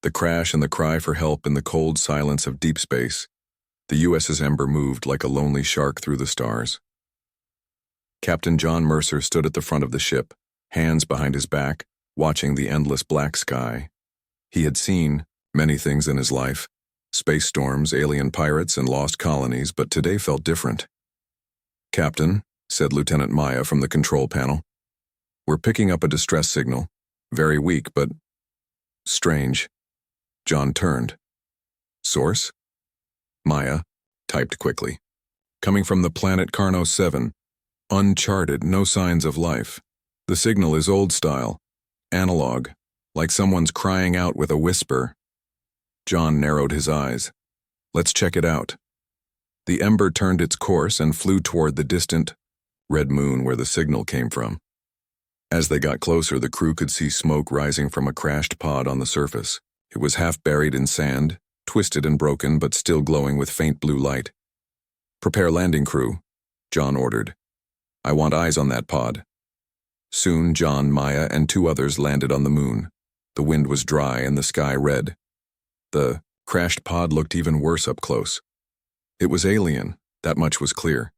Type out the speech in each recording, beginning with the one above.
The crash and the cry for help in the cold silence of deep space. The USS Ember moved like a lonely shark through the stars. Captain John Mercer stood at the front of the ship, hands behind his back, watching the endless black sky. He had seen many things in his life, space storms, alien pirates, and lost colonies, but today felt different. "Captain," said Lieutenant Maya from the control panel, "we're picking up a distress signal. Very weak, but strange." John turned. "Source?" Maya typed quickly. "Coming from the planet Carno 7. Uncharted, no signs of life. The signal is old style, analog, like someone's crying out with a whisper." John narrowed his eyes. "Let's check it out." The Ember turned its course and flew toward the distant red moon where the signal came from. As they got closer, the crew could see smoke rising from a crashed pod on the surface. It was half buried in sand, twisted and broken, but still glowing with faint blue light. "Prepare landing crew," John ordered. "I want eyes on that pod." Soon John, Maya, and two others landed on the moon. The wind was dry and the sky red. The crashed pod looked even worse up close. It was alien, that much was clear.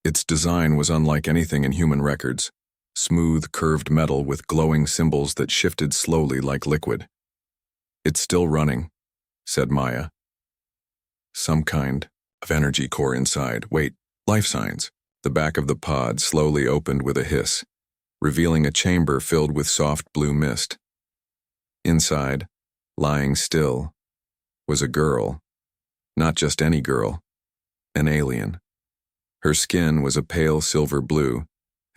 Its design was unlike anything in human records. Smooth, curved metal with glowing symbols that shifted slowly like liquid. "It's still running," said Maya. "Some kind of energy core inside. Wait, life signs." The back of the pod slowly opened with a hiss, revealing a chamber filled with soft blue mist. Inside, lying still, was a girl. Not just any girl, an alien. Her skin was a pale silver blue,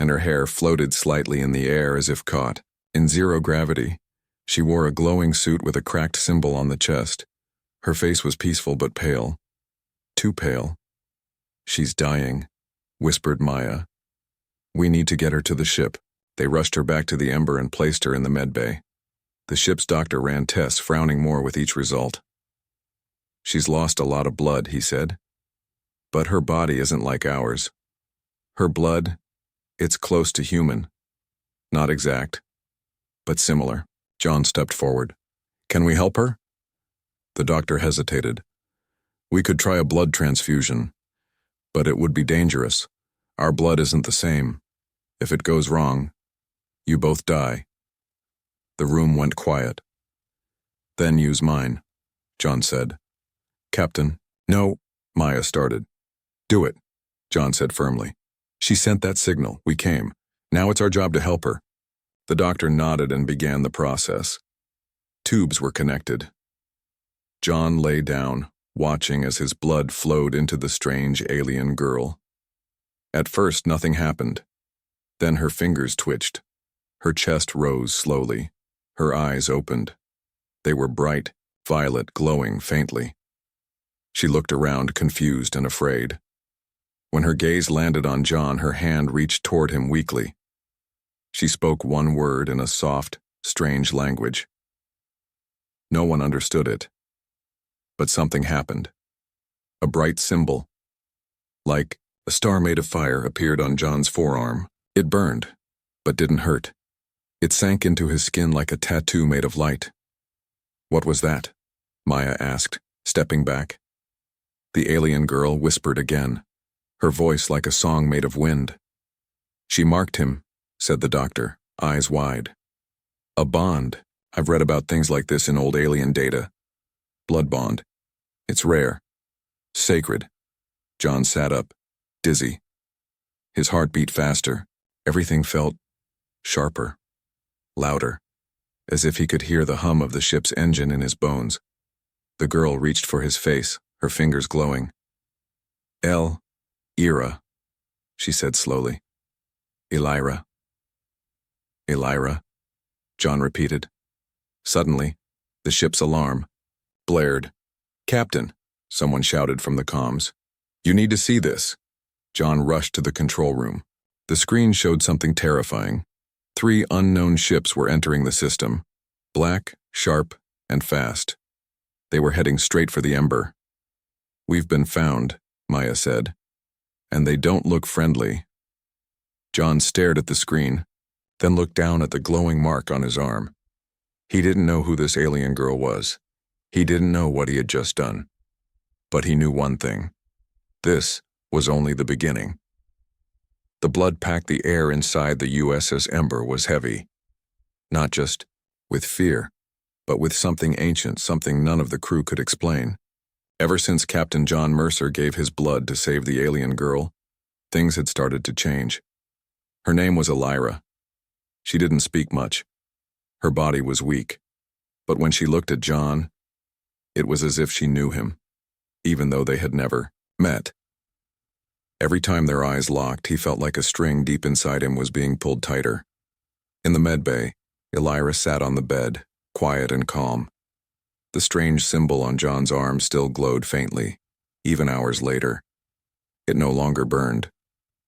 and her hair floated slightly in the air as if caught in zero gravity. She wore a glowing suit with a cracked symbol on the chest. Her face was peaceful but pale. Too pale. "She's dying," whispered Maya. "We need to get her to the ship." They rushed her back to the Ember and placed her in the med bay. The ship's doctor ran tests, frowning more with each result. "She's lost a lot of blood," he said. "But her body isn't like ours. Her blood, it's close to human. Not exact, but similar." John stepped forward. "Can we help her?" The doctor hesitated. "We could try a blood transfusion, but it would be dangerous. Our blood isn't the same. If it goes wrong, you both die." The room went quiet. "Then use mine," John said. "Captain." "No," Maya started. "Do it," John said firmly. "She sent that signal. We came. Now it's our job to help her." The doctor nodded and began the process. Tubes were connected. John lay down, watching as his blood flowed into the strange alien girl. At first, nothing happened. Then her fingers twitched. Her chest rose slowly. Her eyes opened. They were bright, violet, glowing faintly. She looked around, confused and afraid. When her gaze landed on John, her hand reached toward him weakly. She spoke one word in a soft, strange language. No one understood it. But something happened. A bright symbol, like a star made of fire, appeared on John's forearm. It burned, but didn't hurt. It sank into his skin like a tattoo made of light. "What was that?" Maya asked, stepping back. The alien girl whispered again, her voice like a song made of wind. "She marked him," said the doctor, eyes wide. "A bond. I've read about things like this in old alien data. Blood bond. It's rare. Sacred." John sat up, dizzy. His heart beat faster. Everything felt sharper, louder, as if he could hear the hum of the ship's engine in his bones. The girl reached for his face, her fingers glowing. "Ira," she said slowly. "Elira." "Elira," John repeated. Suddenly, the ship's alarm blared. "Captain," someone shouted from the comms. "You need to see this." John rushed to the control room. The screen showed something terrifying. 3 unknown ships were entering the system. Black, sharp, and fast. They were heading straight for the Ember. "We've been found," Maya said. "And they don't look friendly." John stared at the screen, then looked down at the glowing mark on his arm. He didn't know who this alien girl was. He didn't know what he had just done. But he knew one thing. This was only the beginning. The blood packed the air inside the USS Ember was heavy. Not just with fear, but with something ancient, something none of the crew could explain. Ever since Captain John Mercer gave his blood to save the alien girl, things had started to change. Her name was Elira. She didn't speak much. Her body was weak. But when she looked at John, it was as if she knew him, even though they had never met. Every time their eyes locked, he felt like a string deep inside him was being pulled tighter. In the medbay, Elira sat on the bed, quiet and calm. The strange symbol on John's arm still glowed faintly, even hours later. It no longer burned,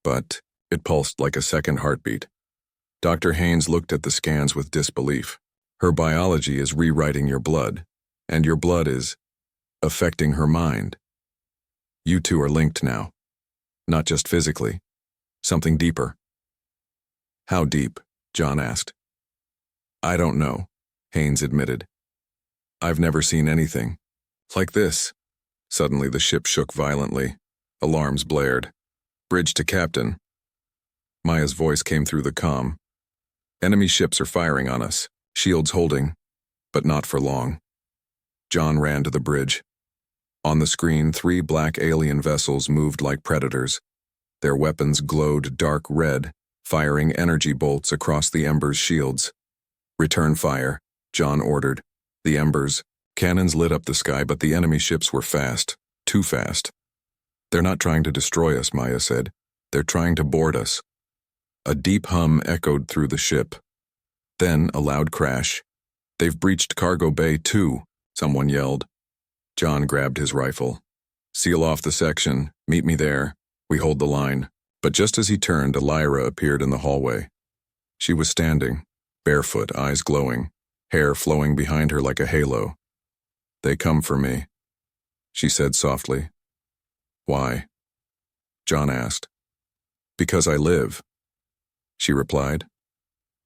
but it pulsed like a second heartbeat. Dr. Haynes looked at the scans with disbelief. Her biology is rewriting your blood, and your blood is affecting her mind. You two are linked now. Not just physically, something deeper. How deep? John asked. I don't know, Haynes admitted. I've never seen anything like this. Suddenly the ship shook violently. Alarms blared. Bridge to captain. Maya's voice came through the comm. Enemy ships are firing on us, shields holding, but not for long. John ran to the bridge. On the screen, 3 black alien vessels moved like predators. Their weapons glowed dark red, firing energy bolts across the Ember's shields. Return fire, John ordered. The Embers, cannons lit up the sky, but the enemy ships were fast, too fast. They're not trying to destroy us, Maya said. They're trying to board us. A deep hum echoed through the ship. Then a loud crash. They've breached cargo bay too, someone yelled. John grabbed his rifle. Seal off the section. Meet me there. We hold the line. But just as he turned, Elira appeared in the hallway. She was standing, barefoot, eyes glowing, hair flowing behind her like a halo. They come for me, she said softly. Why? John asked. Because I live, she replied.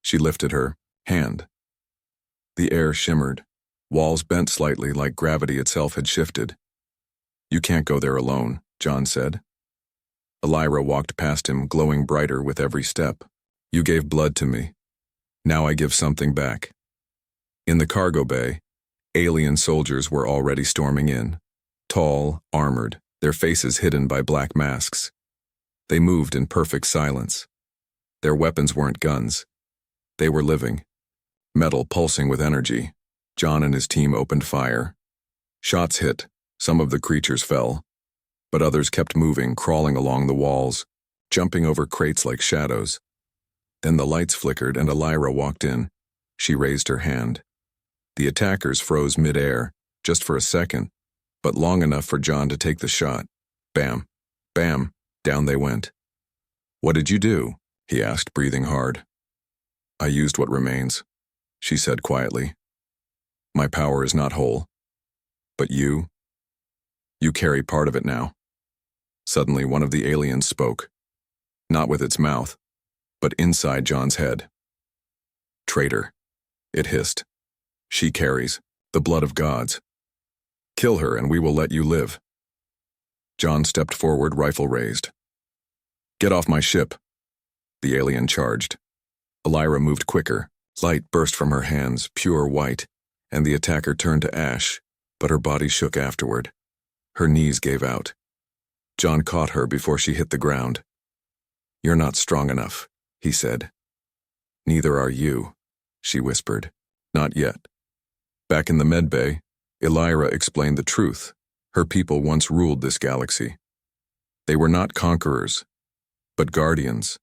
She lifted her hand. The air shimmered. Walls bent slightly like gravity itself had shifted. You can't go there alone, John said. Elira walked past him, glowing brighter with every step. You gave blood to me. Now I give something back. In the cargo bay, alien soldiers were already storming in. Tall, armored, their faces hidden by black masks. They moved in perfect silence. Their weapons weren't guns. They were living. Metal pulsing with energy. John and his team opened fire. Shots hit. Some of the creatures fell. But others kept moving, crawling along the walls, jumping over crates like shadows. Then the lights flickered and Elira walked in. She raised her hand. The attackers froze mid-air, just for a second, but long enough for John to take the shot. Bam, bam, down they went. What did you do? He asked, breathing hard. I used what remains, she said quietly. My power is not whole. But you carry part of it now. Suddenly one of the aliens spoke. Not with its mouth, but inside John's head. Traitor, it hissed. She carries the blood of gods. Kill her and we will let you live. John stepped forward, rifle raised. Get off my ship. The alien charged. Elira moved quicker. Light burst from her hands, pure white, and the attacker turned to ash, but her body shook afterward. Her knees gave out. John caught her before she hit the ground. You're not strong enough, he said. Neither are you, she whispered. Not yet. Back in the medbay, Elira explained the truth. Her people once ruled this galaxy. They were not conquerors, but guardians.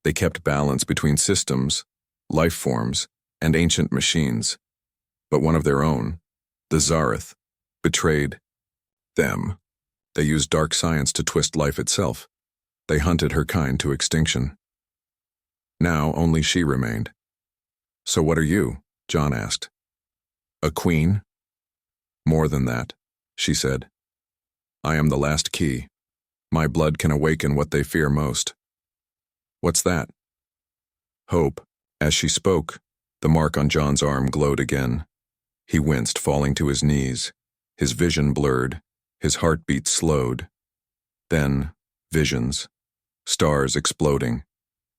They kept balance between systems, life forms, and ancient machines. But one of their own, the Zareth, betrayed them. They used dark science to twist life itself. They hunted her kind to extinction. Now only she remained. So what are you? John asked. A queen? More than that, she said. I am the last key. My blood can awaken what they fear most. What's that? Hope. As she spoke, The mark on John's arm glowed again. He winced, falling to his knees. His vision blurred. His heartbeat slowed. Then, visions. Stars exploding.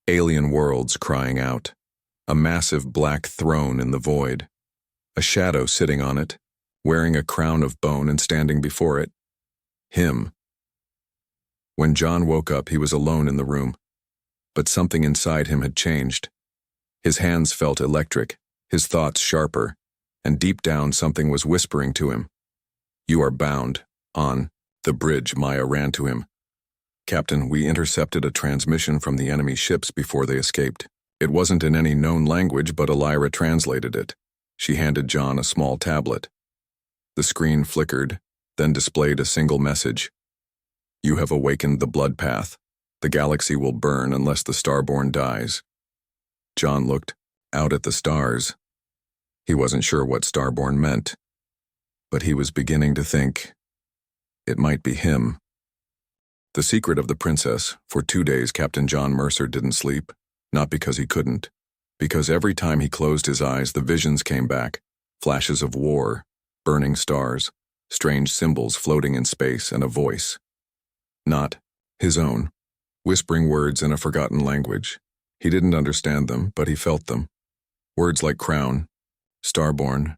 Alien worlds crying out. A massive black throne in the void. A shadow sitting on it, wearing a crown of bone and standing before it. Him. When John woke up, he was alone in the room. But something inside him had changed. His hands felt electric, his thoughts sharper, and deep down something was whispering to him. "You are bound." On the bridge, Maya ran to him. "Captain, we intercepted a transmission from the enemy ships before they escaped. It wasn't in any known language, but Elira translated it." She handed John a small tablet. The screen flickered, then displayed a single message. "You have awakened the blood path. The galaxy will burn unless the Starborn dies." John looked out at the stars. He wasn't sure what Starborn meant, but he was beginning to think it might be him. The secret of the princess. For 2 days, Captain John Mercer didn't sleep, not because he couldn't, because every time he closed his eyes, the visions came back, flashes of war, burning stars, strange symbols floating in space, and a voice. Not his own, whispering words in a forgotten language. He didn't understand them, but he felt them. Words like crown, Starborn,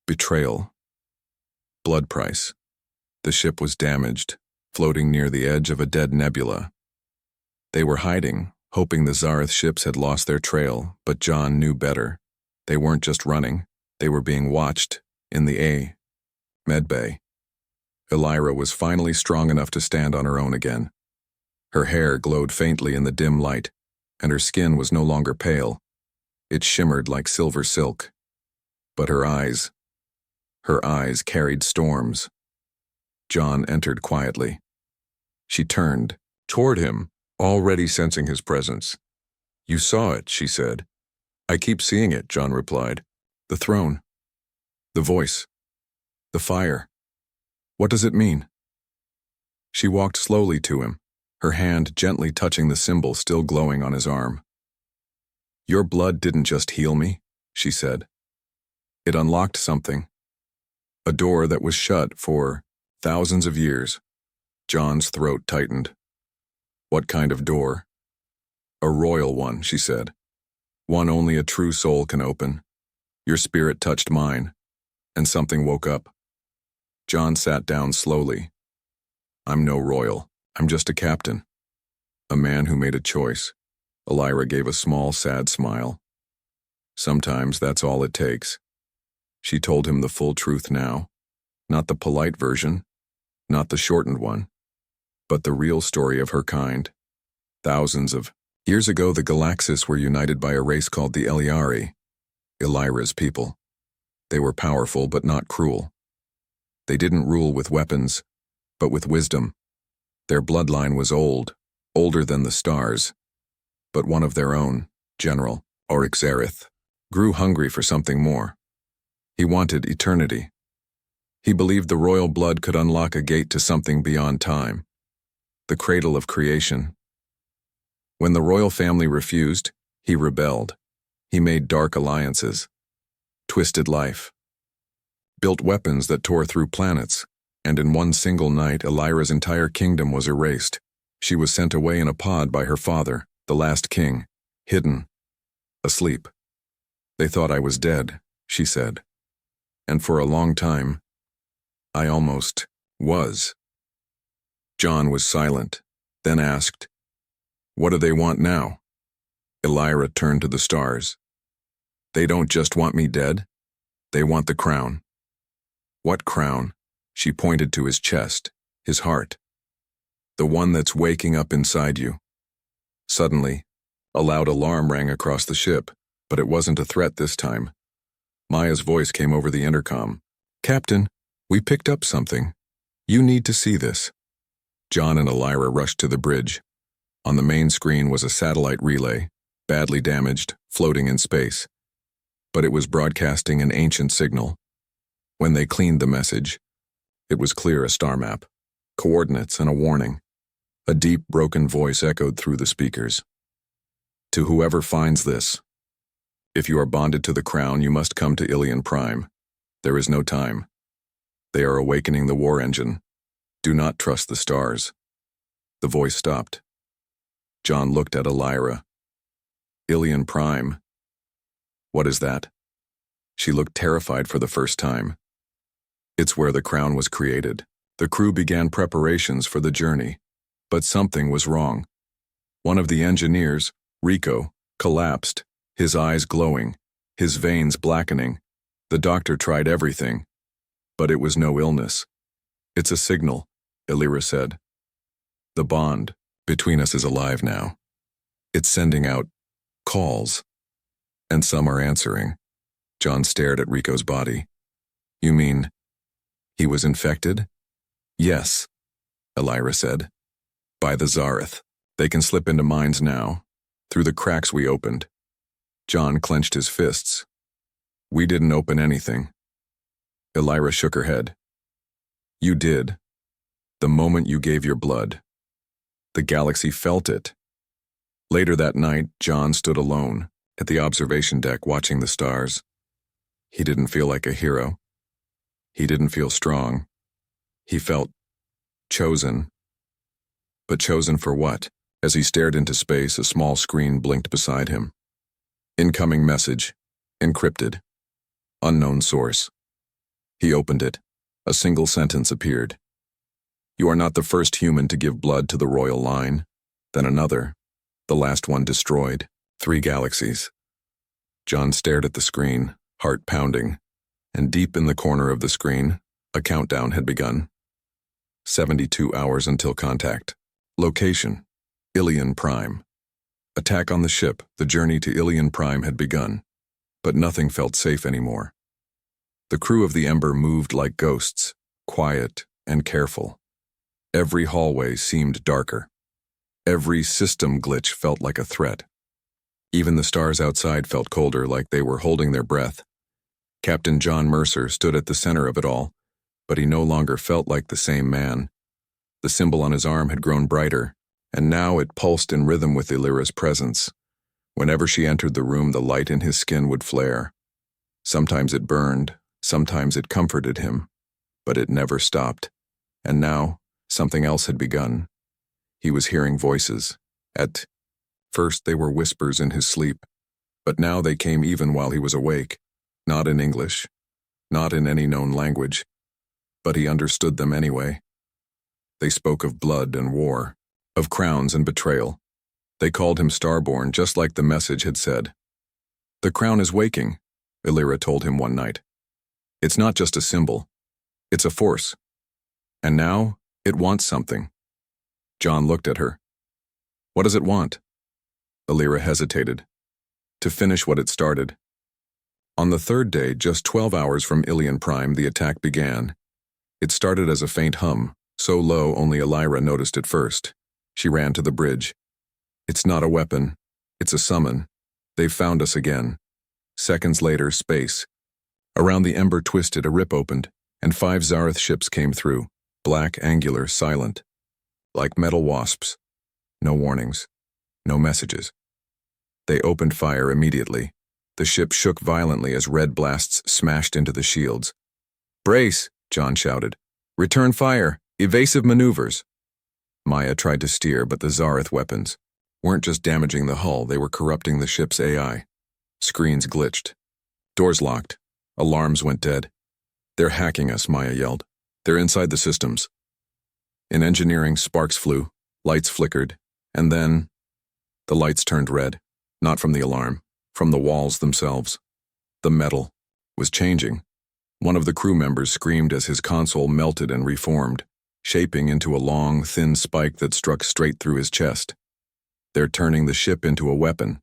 betrayal, blood price. The ship was damaged, floating near the edge of a dead nebula. They were hiding, hoping the Zareth ships had lost their trail, but John knew better. They weren't just running, they were being watched in the medbay. Elira was finally strong enough to stand on her own again. Her hair glowed faintly in the dim light, and her skin was no longer pale. It shimmered like silver silk. But her eyes carried storms. John entered quietly. She turned toward him, already sensing his presence. "You saw it," she said. "I keep seeing it," John replied. "The throne. The voice. The fire. What does it mean?" She walked slowly to him, her hand gently touching the symbol still glowing on his arm. "Your blood didn't just heal me," she said. "It unlocked something. A door that was shut for thousands of years." John's throat tightened. "What kind of door?" "A royal one," she said. "One only a true soul can open. Your spirit touched mine, and something woke up." John sat down slowly. "I'm no royal. I'm just a captain. A man who made a choice." Elira gave a small, sad smile. "Sometimes that's all it takes." She told him the full truth now. Not the polite version, not the shortened one, but the real story of her kind. Thousands of years ago, the Galaxis were united by a race called the Eliari, Elira's people. They were powerful but not cruel. They didn't rule with weapons, but with wisdom. Their bloodline was old, older than the stars, but one of their own, General Oryx, grew hungry for something more. He wanted eternity. He believed the royal blood could unlock a gate to something beyond time, the cradle of creation. When the royal family refused, he rebelled. He made dark alliances, twisted life, built weapons that tore through planets, and in one single night, Elira's entire kingdom was erased. She was sent away in a pod by her father, the last king, hidden, asleep. "They thought I was dead," she said. "And for a long time, I almost was." John was silent, then asked, "What do they want now?" Elira turned to the stars. "They don't just want me dead. They want the crown." "What crown?" She pointed to his chest, his heart. "The one that's waking up inside you." Suddenly, a loud alarm rang across the ship, but it wasn't a threat this time. Maya's voice came over the intercom. "Captain, we picked up something. You need to see this." John and Elira rushed to the bridge. On the main screen was a satellite relay, badly damaged, floating in space. But it was broadcasting an ancient signal. When they cleaned the message, it was clear: a star map, coordinates, and a warning. A deep, broken voice echoed through the speakers. "To whoever finds this, If you are bonded to the crown, you must come to Ilion Prime. There is no time. They are awakening the war engine. Do not trust the stars." The voice stopped. John looked at Elira. "Ilion Prime? What is that?" She looked terrified for the first time. "It's where the crown was created." The crew began preparations for the journey, but something was wrong. One of the engineers, Rico, collapsed, his eyes glowing, his veins blackening. The doctor tried everything, but it was no illness. "It's a signal," Elira said. "The bond between us is alive now. It's sending out calls, and some are answering." John stared at Rico's body. "You mean he was infected?" "Yes," Elira said. "By the Zareth. They can slip into mines now, through the cracks we opened." John clenched his fists. "We didn't open anything." Elira shook her head. "You did. The moment you gave your blood. The galaxy felt it." Later that night, John stood alone, at the observation deck watching the stars. He didn't feel like a hero. He didn't feel strong. He felt chosen. But chosen for what? As he stared into space, a small screen blinked beside him. Incoming message. Encrypted. Unknown source. He opened it. A single sentence appeared. "You are not the first human to give blood to the royal line." Then another. The last one destroyed. 3 galaxies. John stared at the screen, heart pounding, and deep in the corner of the screen, a countdown had begun. 72 hours until contact. Location: Ilion Prime. Attack on the ship. The journey to Ilion Prime had begun, but nothing felt safe anymore. The crew of the Ember moved like ghosts, quiet and careful. Every hallway seemed darker. Every system glitch felt like a threat. Even the stars outside felt colder, like they were holding their breath. Captain John Mercer stood at the center of it all, but he no longer felt like the same man. The symbol on his arm had grown brighter, and now it pulsed in rhythm with Elira's presence. Whenever she entered the room, the light in his skin would flare. Sometimes it burned, sometimes it comforted him, but it never stopped. And now, something else had begun. He was hearing voices. At first they were whispers in his sleep, but now they came even while he was awake. Not in English, not in any known language, but he understood them anyway. They spoke of blood and war, of crowns and betrayal. They called him Starborn, just like the message had said. "The crown is waking," Elira told him one night. "It's not just a symbol. It's a force. And now, it wants something." John looked at her. "What does it want?" Elira hesitated. "To finish what it started." On the third day, just 12 hours from Ilion Prime, the attack began. It started as a faint hum, so low only Elira noticed it first. She ran to the bridge. "It's not a weapon. It's a summon. They've found us again." Seconds later, space. Around the Ember twisted, a rip opened, and 5 Zareth ships came through, black, angular, silent. Like metal wasps. No warnings. No messages. They opened fire immediately. The ship shook violently as red blasts smashed into the shields. "Brace!" John shouted. "Return fire! Evasive maneuvers!" Maya tried to steer, but the Zareth weapons weren't just damaging the hull, they were corrupting the ship's AI. Screens glitched. Doors locked. Alarms went dead. "They're hacking us," Maya yelled. "They're inside the systems." In engineering, sparks flew, lights flickered, and then the lights turned red, not from the alarm, from the walls themselves. The metal was changing. One of the crew members screamed as his console melted and reformed, shaping into a long, thin spike that struck straight through his chest. "They're turning the ship into a weapon."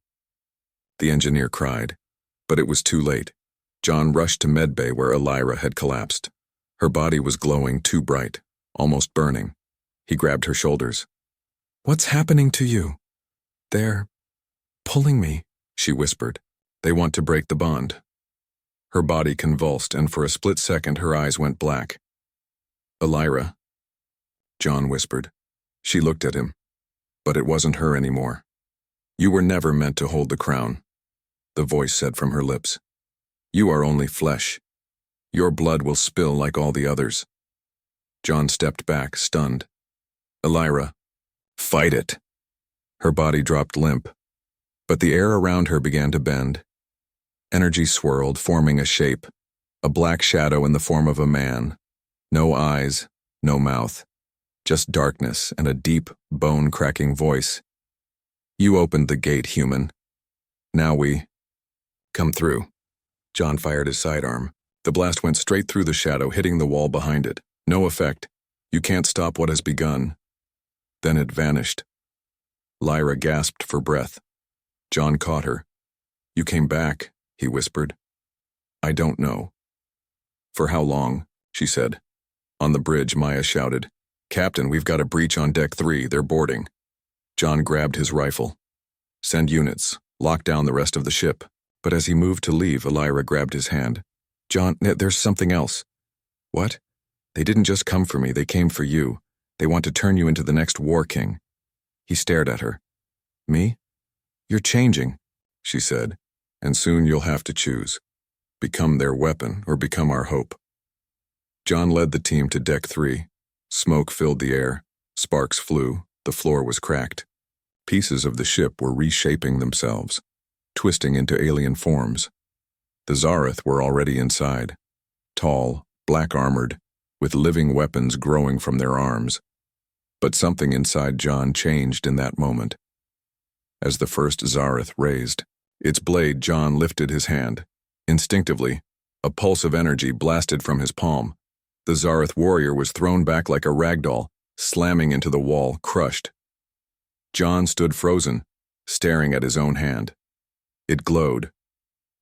The engineer cried, but it was too late. John rushed to medbay where Elira had collapsed. Her body was glowing too bright, almost burning. He grabbed her shoulders. "What's happening to you?" "They're pulling me," she whispered. "They want to break the bond." Her body convulsed, and for a split second her eyes went black. "Elira," John whispered. She looked at him, but it wasn't her anymore. "You were never meant to hold the crown." the voice said from her lips. You are only flesh. Your blood will spill like all the others. John stepped back, stunned. Elira, fight it. Her body dropped limp, but the air around her began to bend. Energy swirled, forming a shape, a black shadow in the form of a man. No eyes, no mouth, just darkness and a deep, bone-cracking voice. You opened the gate, human. Now we... Come through. John fired his sidearm. The blast went straight through the shadow, hitting the wall behind it. No effect. You can't stop what has begun. Then it vanished. Lyra gasped for breath. John caught her. You came back, he whispered. I don't know. For how long? She said. On the bridge, Maya shouted. Captain, we've got a breach on deck 3. They're boarding. John grabbed his rifle. Send units. Lock down the rest of the ship. But as he moved to leave, Elira grabbed his hand. John, there's something else. What? They didn't just come for me, they came for you. They want to turn you into the next war king. He stared at her. Me? You're changing, she said, and soon you'll have to choose. Become their weapon or become our hope. John led the team to deck 3. Smoke filled the air. Sparks flew. The floor was cracked. Pieces of the ship were reshaping themselves, twisting into alien forms. The Zareth were already inside, tall, black-armored, with living weapons growing from their arms. But something inside John changed in that moment. As the first Zareth raised its blade, John lifted his hand. Instinctively, a pulse of energy blasted from his palm. The Zareth warrior was thrown back like a ragdoll, slamming into the wall, crushed. John stood frozen, staring at his own hand. It glowed,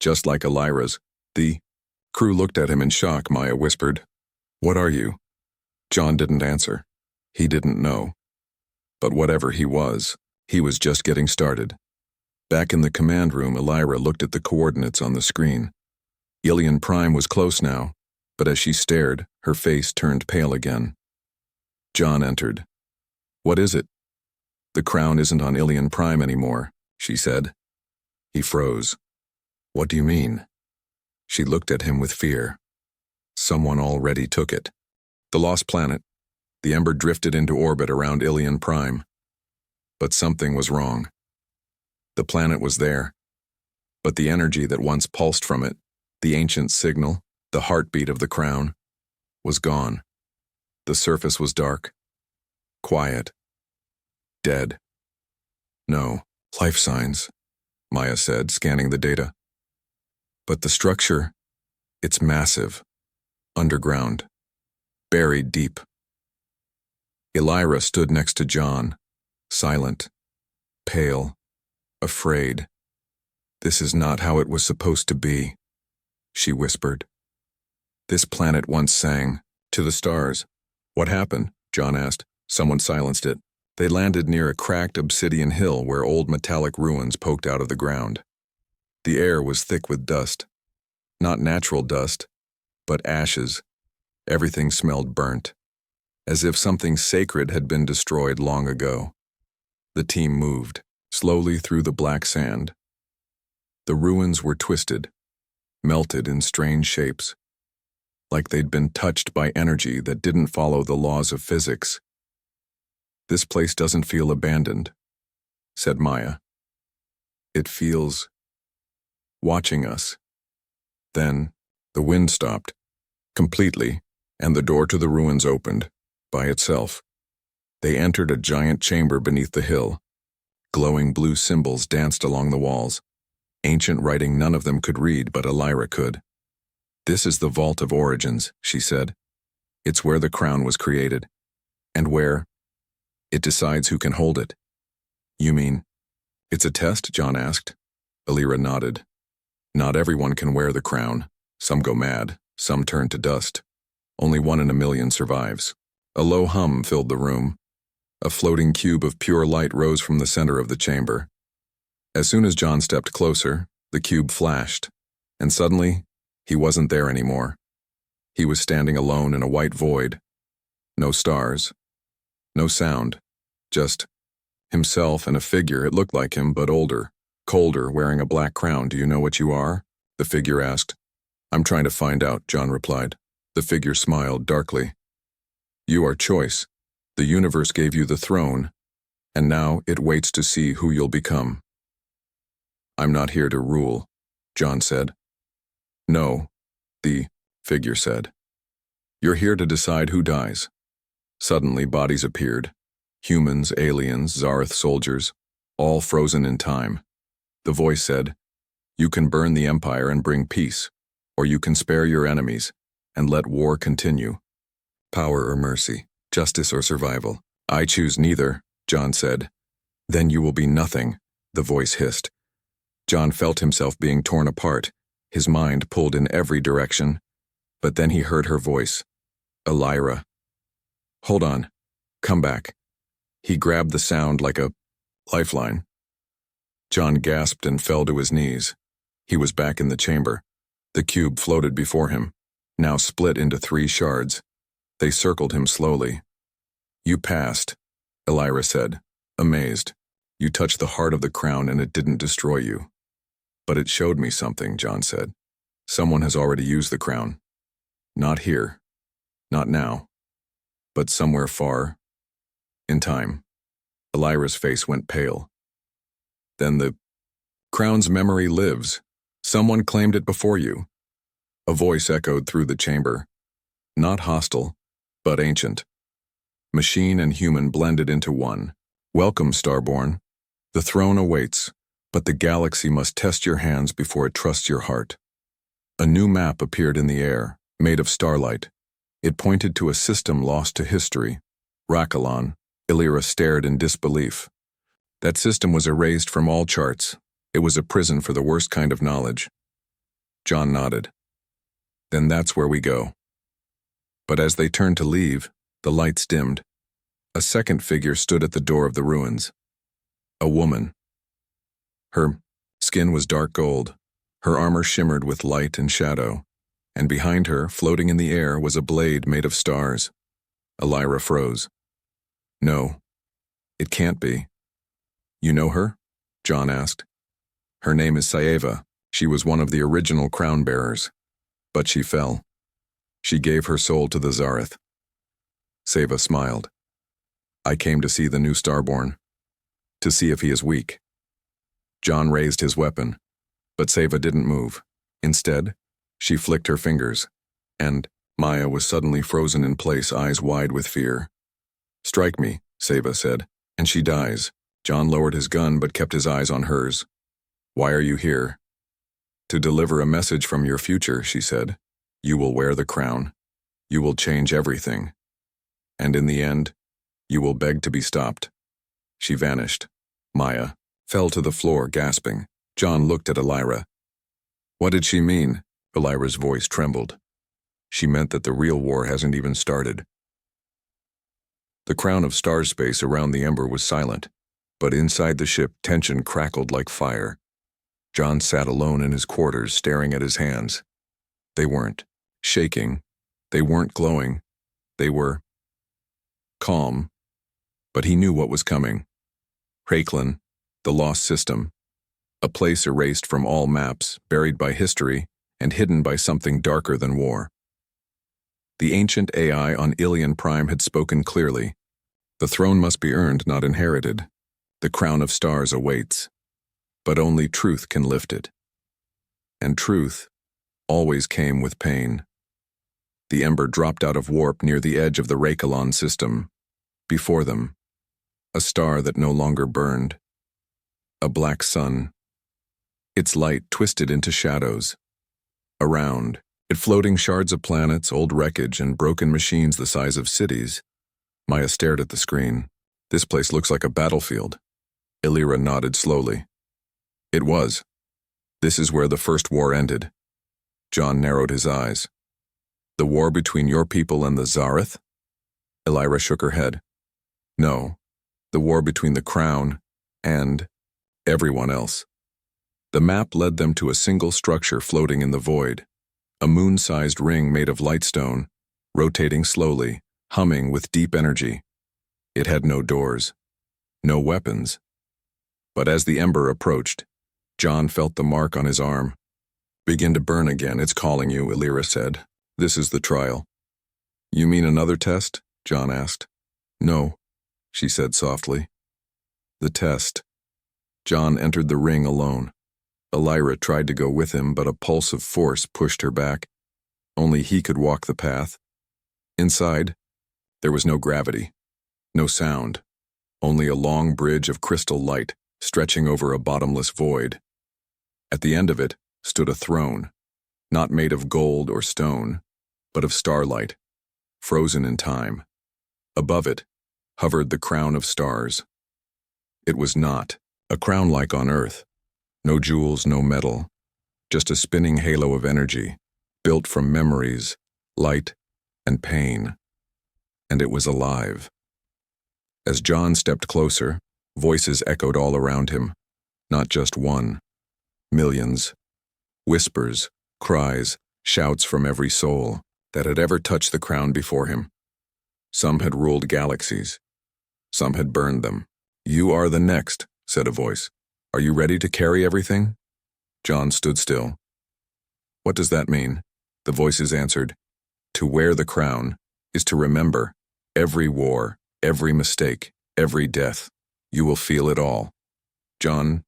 just like Elira's. The crew looked at him in shock. Maya whispered, What are you? John didn't answer. He didn't know. But whatever he was just getting started. Back in the command room, Elira looked at the coordinates on the screen. Ilion Prime was close now, but as she stared, her face turned pale again. John entered. What is it? The crown isn't on Ilion Prime anymore, she said. He froze. What do you mean? She looked at him with fear. Someone already took it. The lost planet. The Ember drifted into orbit around Ilion Prime. But something was wrong. The planet was there, but the energy that once pulsed from it, the ancient signal, the heartbeat of the crown, was gone. The surface was dark, quiet, dead. No, life signs, Maya said, scanning the data. But the structure, it's massive, underground, buried deep. Elira stood next to John, silent, pale, afraid. This is not how it was supposed to be, she whispered. This planet once sang, to the stars. What happened? John asked. Someone silenced it. They landed near a cracked obsidian hill where old metallic ruins poked out of the ground. The air was thick with dust. Not natural dust, but ashes. Everything smelled burnt, as if something sacred had been destroyed long ago. The team moved, slowly through the black sand. The ruins were twisted, melted in strange shapes, like they'd been touched by energy that didn't follow the laws of physics. This place doesn't feel abandoned, said Maya. It feels watching us. Then the wind stopped, completely, and the door to the ruins opened, by itself. They entered a giant chamber beneath the hill. Glowing blue symbols danced along the walls. Ancient writing none of them could read, but Elira could. This is the Vault of Origins, she said. It's where the crown was created. And where it decides who can hold it. You mean, it's a test? John asked. Elira nodded. Not everyone can wear the crown. Some go mad, some turn to dust. Only 1 in a million survives. A low hum filled the room. A floating cube of pure light rose from the center of the chamber. As soon as John stepped closer, the cube flashed, and suddenly, he wasn't there anymore. He was standing alone in a white void. No stars. No sound. Just himself and a figure. It looked like him, but older. Colder, wearing a black crown. Do you know what you are? The figure asked. I'm trying to find out, John replied. The figure smiled darkly. You are choice. The universe gave you the throne, and now it waits to see who you'll become. I'm not here to rule, John said. No, the figure said. You're here to decide who dies. Suddenly, bodies appeared. Humans, aliens, Zareth soldiers, all frozen in time. The voice said, You can burn the empire and bring peace, or you can spare your enemies and let war continue. Power or mercy, justice or survival. I choose neither, John said. Then you will be nothing, the voice hissed. John felt himself being torn apart, his mind pulled in every direction. But then he heard her voice. Elira. Hold on. Come back. He grabbed the sound like a lifeline. John gasped and fell to his knees. He was back in the chamber. The cube floated before him, now split into 3 shards. They circled him slowly. You passed, Elira said, amazed. You touched the heart of the crown and it didn't destroy you. But it showed me something, John said. Someone has already used the crown. Not here. Not now. But somewhere far. In time. Elira's face went pale. Then the crown's memory lives. Someone claimed it before you. A voice echoed through the chamber. Not hostile, but ancient. Machine and human blended into one. Welcome, Starborn. The throne awaits, but the galaxy must test your hands before it trusts your heart. A new map appeared in the air, made of starlight. It pointed to a system lost to history. Rakalon. Elira stared in disbelief. That system was erased from all charts. It was a prison for the worst kind of knowledge. John nodded. Then that's where we go. But as they turned to leave, the lights dimmed. A second figure stood at the door of the ruins. A woman. Her skin was dark gold. Her armor shimmered with light and shadow. And behind her, floating in the air, was a blade made of stars. Elira froze. No, it can't be. You know her? John asked. Her name is Saeva. She was one of the original crown bearers. But she fell. She gave her soul to the Zareth. Saeva smiled. I came to see the new Starborn. To see if he is weak. John raised his weapon, but Saeva didn't move. Instead, she flicked her fingers, and Maya was suddenly frozen in place, eyes wide with fear. Strike me, Saeva said, and she dies. John lowered his gun but kept his eyes on hers. Why are you here? To deliver a message from your future, she said. You will wear the crown. You will change everything. And in the end, you will beg to be stopped. She vanished. Maya fell to the floor, gasping. John looked at Elira. What did she mean? Elira's voice trembled. She meant that the real war hasn't even started. The crown of star space around the Ember was silent, but inside the ship tension crackled like fire. John sat alone in his quarters, staring at his hands. They weren't shaking. They weren't glowing. They were calm. But he knew what was coming. Hraklin, the lost system. A place erased from all maps, buried by history, and hidden by something darker than war. The ancient AI on Ilion Prime had spoken clearly. The throne must be earned, not inherited. The crown of stars awaits. But only truth can lift it. And truth always came with pain. The Ember dropped out of warp near the edge of the Rakalon system. Before them, a star that no longer burned. A black sun. Its light twisted into shadows. Around it, floating shards of planets, old wreckage, and broken machines the size of cities. Maya stared at the screen. This place looks like a battlefield. Elira nodded slowly. It was. This is where the first war ended. John narrowed his eyes. The war between your people and the Zareth? Elira shook her head. No, the war between the crown and everyone else. The map led them to a single structure floating in the void. A moon-sized ring made of lightstone, rotating slowly, humming with deep energy. It had no doors, no weapons. But as the Ember approached, John felt the mark on his arm. Begin to burn again, it's calling you, Elira said. This is the trial. You mean another test? John asked. No, she said softly. The test. John entered the ring alone. Elira tried to go with him, but a pulse of force pushed her back. Only he could walk the path. Inside, there was no gravity, no sound, only a long bridge of crystal light stretching over a bottomless void. At the end of it stood a throne, not made of gold or stone, but of starlight, frozen in time. Above it hovered the crown of stars. It was not a crown like on Earth. No jewels, no metal, just a spinning halo of energy, built from memories, light, and pain. And it was alive. As John stepped closer, voices echoed all around him. Not just one. Millions. Whispers, cries, shouts from every soul that had ever touched the crown before him. Some had ruled galaxies. Some had burned them. You are the next, said a voice. Are you ready to carry everything? John stood still. What does that mean? The voices answered. To wear the crown is to remember every war, every mistake, every death. You will feel it all. John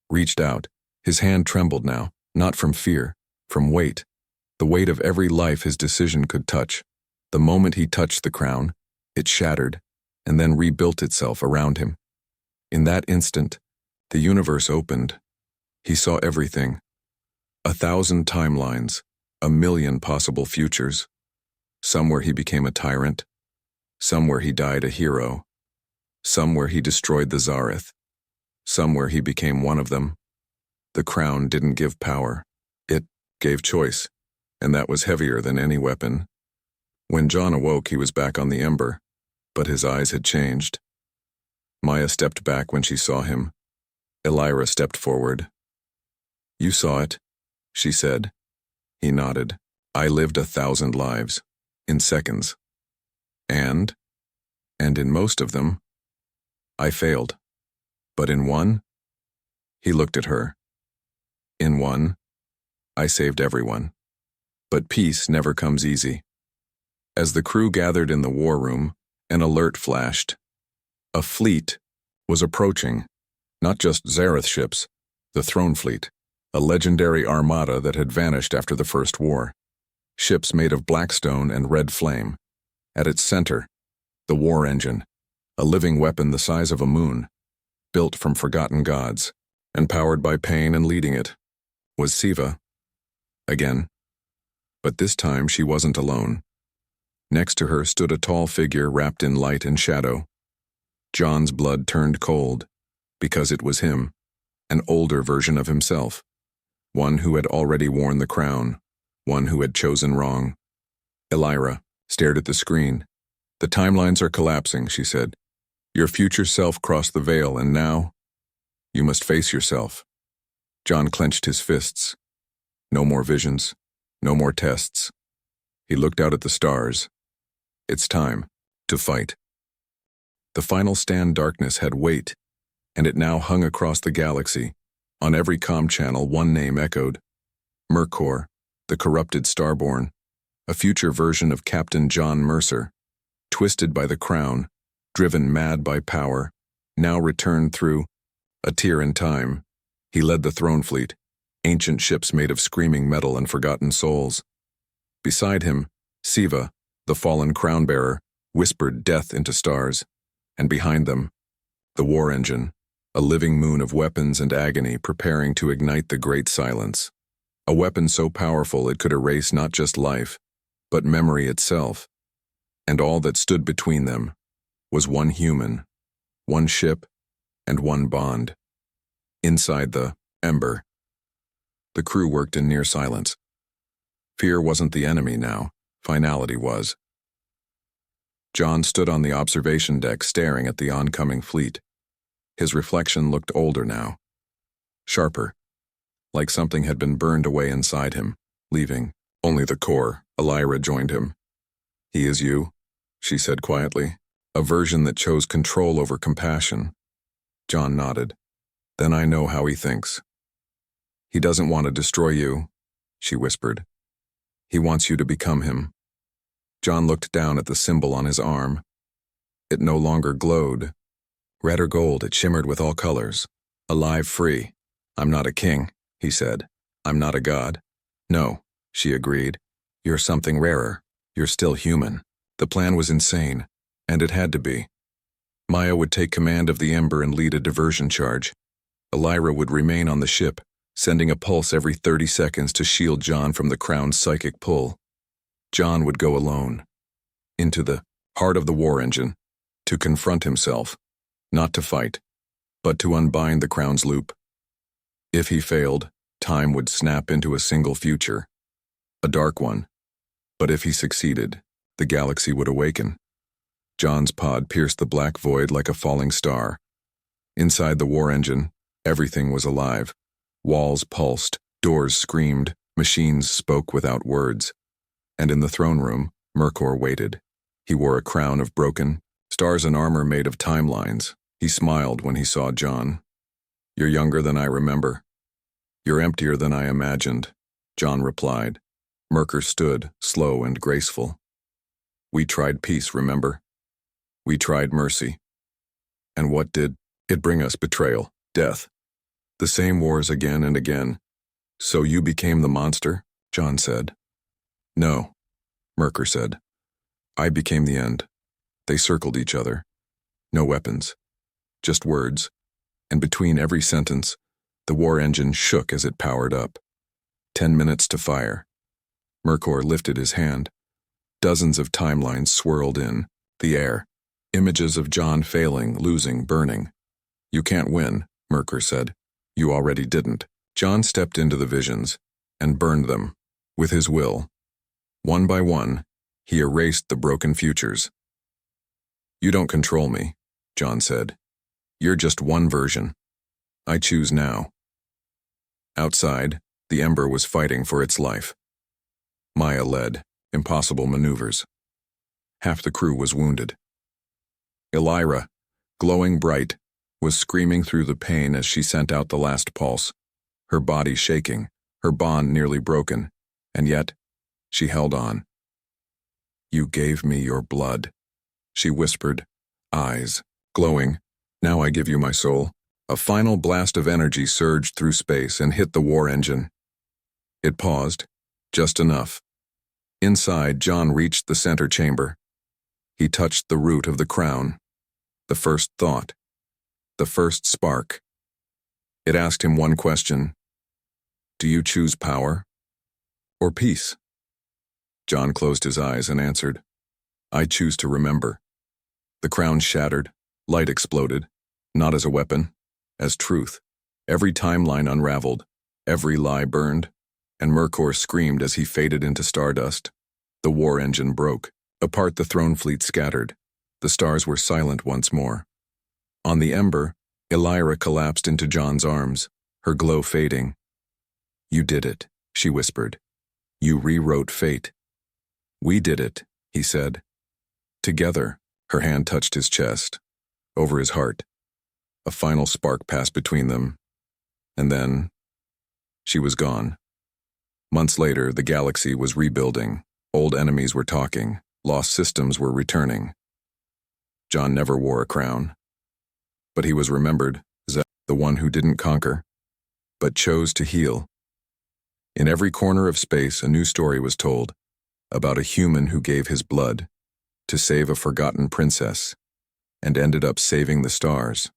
reached out. His hand trembled now, not from fear, from weight. The weight of every life his decision could touch. The moment he touched the crown, it shattered, and then rebuilt itself around him. In that instant, the universe opened. He saw everything. 1,000 timelines, 1,000,000 possible futures. Some where he became a tyrant, some where he died a hero, some where he destroyed the Zareth, some where he became one of them. The crown didn't give power. It gave choice, and that was heavier than any weapon. When John awoke, he was back on the ember, but his eyes had changed. Maya stepped back when she saw him. Elira stepped forward. You saw it, she said. He nodded. I lived 1,000 lives, in seconds. And in most of them, I failed. But in one, he looked at her. In one, I saved everyone. But peace never comes easy. As the crew gathered in the war room, an alert flashed. A fleet was approaching, not just Zareth ships, the Throne Fleet, a legendary armada that had vanished after the First War. Ships made of blackstone and red flame. At its center, the war engine, a living weapon the size of a moon, built from forgotten gods, and powered by pain, and leading it was Siva. Again. But this time she wasn't alone. Next to her stood a tall figure wrapped in light and shadow. John's blood turned cold, because it was him, an older version of himself, one who had already worn the crown, one who had chosen wrong. Elira stared at the screen. The timelines are collapsing, she said. Your future self crossed the veil, and now you must face yourself. John clenched his fists. No more visions, no more tests. He looked out at the stars. It's time to fight. The final stand darkness had weight, and it now hung across the galaxy. On every comm channel, one name echoed. Mercor, the corrupted starborn, a future version of Captain John Mercer, twisted by the crown, driven mad by power, now returned through a tear in time. He led the Throne Fleet, ancient ships made of screaming metal and forgotten souls. Beside him, Siva, the fallen crown-bearer, whispered death into stars, and behind them, the war engine, a living moon of weapons and agony preparing to ignite the Great Silence. A weapon so powerful it could erase not just life, but memory itself. And all that stood between them was one human, one ship, and one bond. Inside the ember, the crew worked in near silence. Fear wasn't the enemy now, finality was. John stood on the observation deck staring at the oncoming fleet. His reflection looked older now, sharper, like something had been burned away inside him, leaving only the core. Elira joined him. He is you, she said quietly, a version that chose control over compassion. John nodded. Then I know how he thinks. He doesn't want to destroy you, she whispered. He wants you to become him. John looked down at the symbol on his arm. It no longer glowed. Red or gold, it shimmered with all colors. Alive, free. I'm not a king, he said. I'm not a god. No, she agreed. You're something rarer. You're still human. The plan was insane, and it had to be. Maya would take command of the Ember and lead a diversion charge. Elira would remain on the ship, sending a pulse every 30 seconds to shield John from the Crown's psychic pull. John would go alone, into the heart of the war engine, to confront himself, not to fight, but to unbind the Crown's loop. If he failed, time would snap into a single future, a dark one. But if he succeeded, the galaxy would awaken. John's pod pierced the black void like a falling star. Inside the war engine, everything was alive. Walls pulsed, doors screamed, machines spoke without words. And in the throne room, Mercor waited. He wore a crown of broken stars and armor made of timelines. He smiled when he saw John. You're younger than I remember. You're emptier than I imagined, John replied. Mercor stood, slow and graceful. We tried peace, remember? We tried mercy. And what did it bring us? Betrayal, death. The same wars again and again. So you became the monster? John said. No, Mercor said. I became the end. They circled each other. No weapons, just words. And between every sentence, the war engine shook as it powered up. 10 minutes to fire. Mercor lifted his hand. Dozens of timelines swirled in the air. Images of John failing, losing, burning. You can't win, Mercor said. You already didn't. John stepped into the visions and burned them with his will. One by one, he erased the broken futures. You don't control me, John said. You're just one version. I choose now. Outside, the Ember was fighting for its life. Maya led impossible maneuvers. Half the crew was wounded. Elira, glowing bright, was screaming through the pain as she sent out the last pulse, her body shaking, her bond nearly broken, and yet, she held on. You gave me your blood, she whispered, eyes glowing. Now I give you my soul. A final blast of energy surged through space and hit the war engine. It paused, just enough. Inside, John reached the center chamber. He touched the root of the crown, the first thought, the first spark. It asked him one question. Do you choose power or peace? John closed his eyes and answered, I choose to remember. The crown shattered, light exploded, not as a weapon, as truth. Every timeline unraveled, every lie burned, and Mercor screamed as he faded into stardust. The war engine broke. Apart, the throne fleet scattered. The stars were silent once more. On the Ember, Elira collapsed into John's arms, her glow fading. You did it, she whispered. You rewrote fate. We did it, he said. Together, her hand touched his chest, over his heart. A final spark passed between them, and then she was gone. Months later, the galaxy was rebuilding. Old enemies were talking. Lost systems were returning. John never wore a crown, but he was remembered as the one who didn't conquer, but chose to heal. In every corner of space, a new story was told about a human who gave his blood to save a forgotten princess and ended up saving the stars.